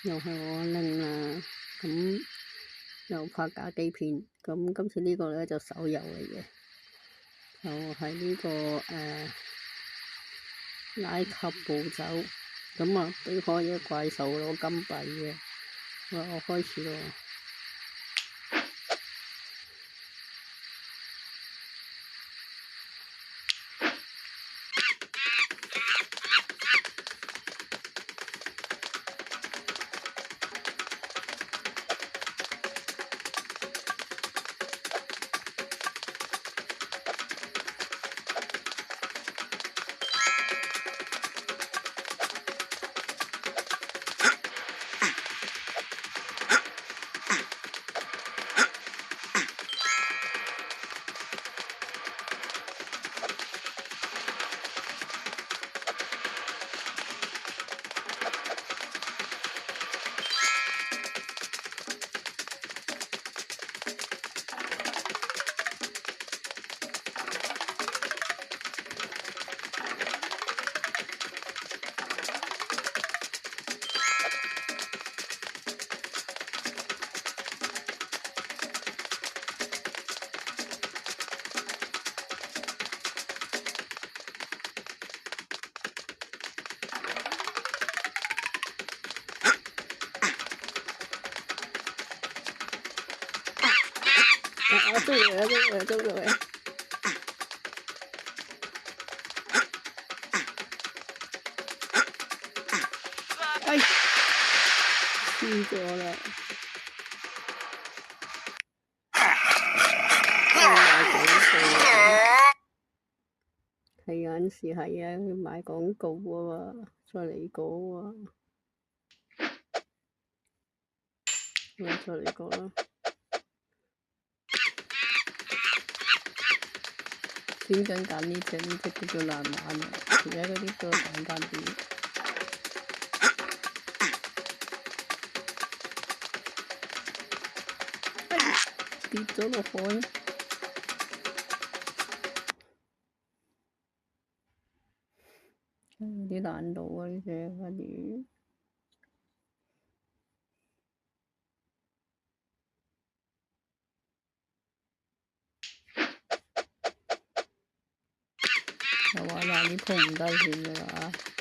又係我拎啦，咁又拍假機片，咁今次呢個咧就手遊嚟嘅，就係呢個埃及暴走，咁啊俾開一怪獸攞金幣嘅，好啦，我開始咯。我捉到佢！哎，輸咗啦！係有陣時係啊，佢賣廣告啊嘛，再嚟過啊！我再嚟過啦。點解揀呢隻？呢隻叫做難玩啊！而家嗰啲都簡單啲。跌咗落海。有啲難度啊！呢隻反而。又話嗱，呢鋪唔低錢㗎啦〜